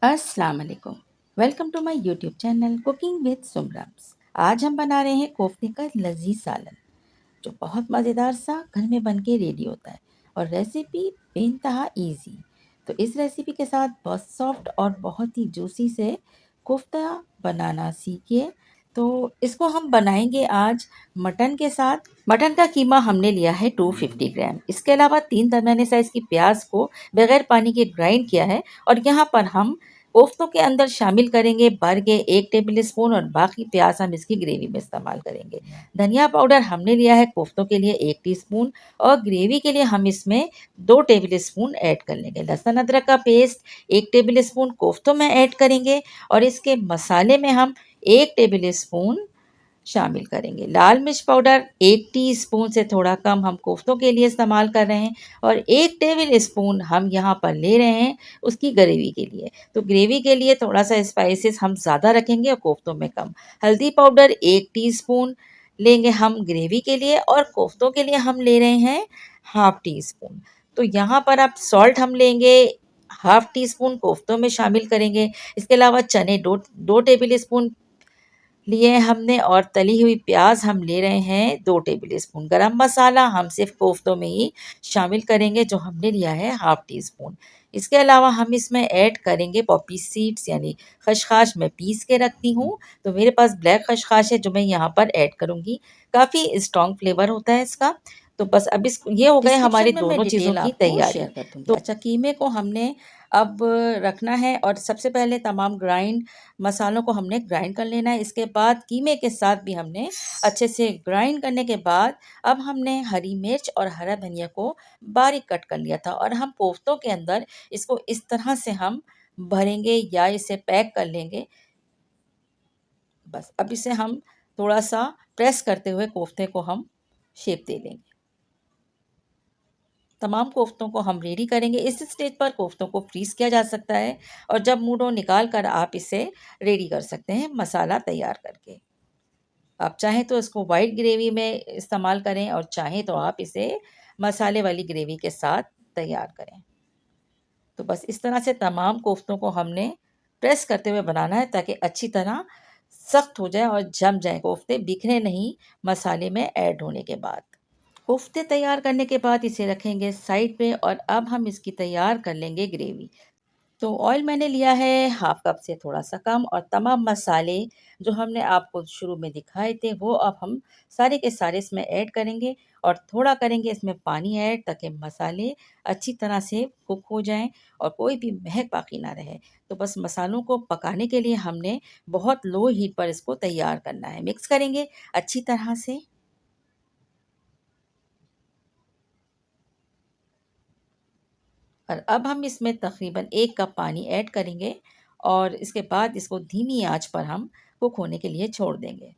अस्सलाम वालेकुम। Welcome to my YouTube channel cooking with Sumram's. आज हम बना रहे हैं कोफ्ते का लजीज सालन, जो बहुत मज़ेदार सा घर में बन के रेडी होता है और रेसिपी बेइंतहा इजी। तो इस रेसिपी के साथ बहुत सॉफ्ट और बहुत ही जूसी से कोफ्ता बनाना सीखिए। तो इसको हम बनाएंगे आज मटन के साथ। मटन का कीमा हमने लिया है 250 ग्राम। इसके अलावा 3 दरमियाने साइज़ की प्याज को बगैर पानी के ग्राइंड किया है और यहाँ पर हम कोफ्तों के अंदर शामिल करेंगे भर के 1 टेबल स्पून और बाकी प्याज हम इसकी ग्रेवी में इस्तेमाल करेंगे। धनिया पाउडर हमने लिया है कोफ्तों के लिए 1 टीस्पून और ग्रेवी के लिए हम इसमें 2 टेबल स्पून ऐड कर लेंगे। लहसुन अदरक का पेस्ट 1 टेबल स्पून कोफ्तों में ऐड करेंगे और इसके मसाले में हम 1 टेबल स्पून शामिल करेंगे। लाल मिर्च पाउडर 1 टीस्पून से थोड़ा कम हम कोफ्तों के लिए इस्तेमाल कर रहे हैं और 1 टेबल स्पून हम यहाँ पर ले रहे हैं उसकी ग्रेवी के लिए। तो ग्रेवी के लिए थोड़ा सा स्पाइसेस हम ज़्यादा रखेंगे और कोफ्तों में कम। हल्दी पाउडर 1 टीस्पून लेंगे हम ग्रेवी के लिए और कोफ्तों के लिए हम ले रहे हैं 1/2 टीस्पून। तो यहाँ पर आप सॉल्ट हम लेंगे 1/2 टीस्पून कोफ्तों में शामिल करेंगे। इसके अलावा चने दो टेबल स्पून लिए हमने और तली हुई प्याज हम ले रहे हैं 2 टेबल स्पून। गरम मसाला हम सिर्फ कोफ्तों में ही शामिल करेंगे जो हमने लिया है 1/2 टीस्पून। इसके अलावा हम इसमें ऐड करेंगे पॉपी सीड्स यानी खसखस मैं पीस के रखती हूँ। तो मेरे पास ब्लैक खसखस है जो मैं यहाँ पर ऐड करूँगी। काफ़ी स्ट्रॉन्ग फ्लेवर होता है इसका। तो बस अब इस ये हो गए हमारी दोनों चीज़ों की तैयारी। शेयर कर दूँगी। तो अच्छा, कीमे को हमने अब रखना है और सबसे पहले तमाम मसालों को हमने ग्राइंड कर लेना है। इसके बाद कीमे के साथ भी हमने अच्छे से ग्राइंड करने के बाद अब हमने हरी मिर्च और हरा धनिया को बारीक कट कर लिया था और हम कोफ्तों के अंदर इसको इस तरह से हम भरेंगे या इसे पैक कर लेंगे। बस अब इसे हम थोड़ा सा प्रेस करते हुए कोफ्ते को हम शेप दे लेंगे। तमाम कोफ्तों को हम रेडी करेंगे। इस स्टेज पर कोफ्तों को फ्रीज़ किया जा सकता है और जब मूड हो निकाल कर आप इसे रेडी कर सकते हैं मसाला तैयार करके। आप चाहें तो इसको वाइट ग्रेवी में इस्तेमाल करें और चाहें तो आप इसे मसाले वाली ग्रेवी के साथ तैयार करें। तो बस इस तरह से तमाम कोफ्तों को हमने प्रेस करते हुए बनाना है ताकि अच्छी तरह सख्त हो जाए और जम जाए कोफ्ते, बिखरे नहीं मसाले में ऐड होने के बाद। कोफ्ते तैयार करने के बाद इसे रखेंगे साइड पे और अब हम इसकी तैयार कर लेंगे ग्रेवी। तो ऑयल मैंने लिया है 1/2 कप से थोड़ा सा कम और तमाम मसाले जो हमने आपको शुरू में दिखाए थे वो अब हम सारे के सारे इसमें ऐड करेंगे और थोड़ा करेंगे इसमें पानी ऐड ताकि मसाले अच्छी तरह से कुक हो जाएं और कोई भी महक बाकी ना रहे। तो बस मसालों को पकाने के लिए हमने बहुत लो हीट पर इसको तैयार करना है। मिक्स करेंगे अच्छी तरह से और अब हम इसमें तकरीबन 1 कप पानी ऐड करेंगे और इसके बाद इसको धीमी आंच पर हम कुक होने के लिए छोड़ देंगे।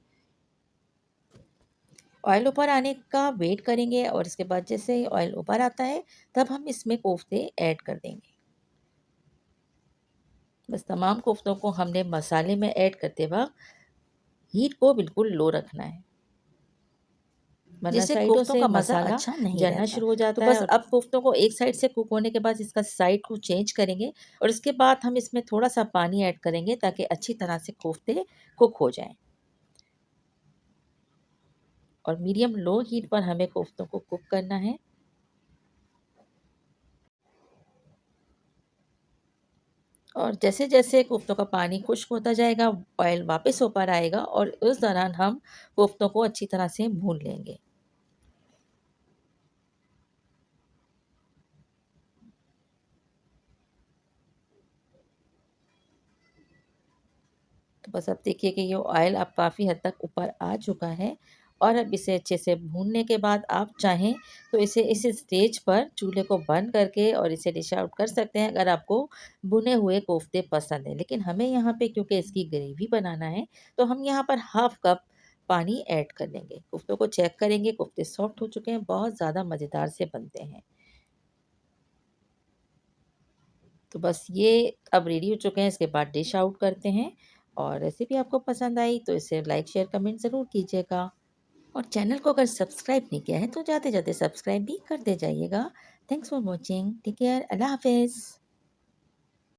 ऑयल ऊपर आने का वेट करेंगे और इसके बाद जैसे ऑयल ऊपर आता है तब हम इसमें कोफ्ते ऐड कर देंगे। बस तमाम कोफ्तों को हमने मसाले में ऐड करते वक्त हीट को बिल्कुल लो रखना है वरना जिससे साइडों कोफ्तों से का मज़ा मसाला अच्छा नहीं जलना रहता। शुरू हो तो जाता है। बस और अब कोफ्तों को एक साइड से कुक होने के बाद इसका साइड को चेंज करेंगे और इसके बाद हम इसमें थोड़ा सा पानी ऐड करेंगे ताकि अच्छी तरह से कोफ्ते कुक हो जाएं। और मीडियम लो हीट पर हमें कोफ्तों को कुक करना है। और जैसे जैसे कोफ्तों का पानी खुश्क होता जाएगा ऑयल वापस ऊपर आएगा और उस दौरान हम कोफ्तों को अच्छी तरह से भून लेंगे। तो बस अब देखिए कि ये ऑयल अब काफ़ी हद तक ऊपर आ चुका है और अब इसे अच्छे से भूनने के बाद आप चाहें तो इसे इस स्टेज पर चूल्हे को बंद करके और इसे डिश आउट कर सकते हैं अगर आपको भुने हुए कोफ्ते पसंद हैं। लेकिन हमें यहाँ पे क्योंकि इसकी ग्रेवी बनाना है तो हम यहाँ पर 1/2 कप पानी ऐड कर लेंगे। कोफ्तों को चेक करेंगे, कोफ्ते सॉफ्ट हो चुके हैं, बहुत ज़्यादा मज़ेदार से बनते हैं। तो बस ये अब रेडी हो चुके हैं। इसके बाद डिश आउट करते हैं और रेसिपी आपको पसंद आई तो इसे लाइक शेयर कमेंट ज़रूर कीजिएगा और चैनल को अगर सब्सक्राइब नहीं किया है तो जाते जाते सब्सक्राइब भी कर दे जाइएगा। Thanks for watching. Take care. अल्लाह हाफिज़।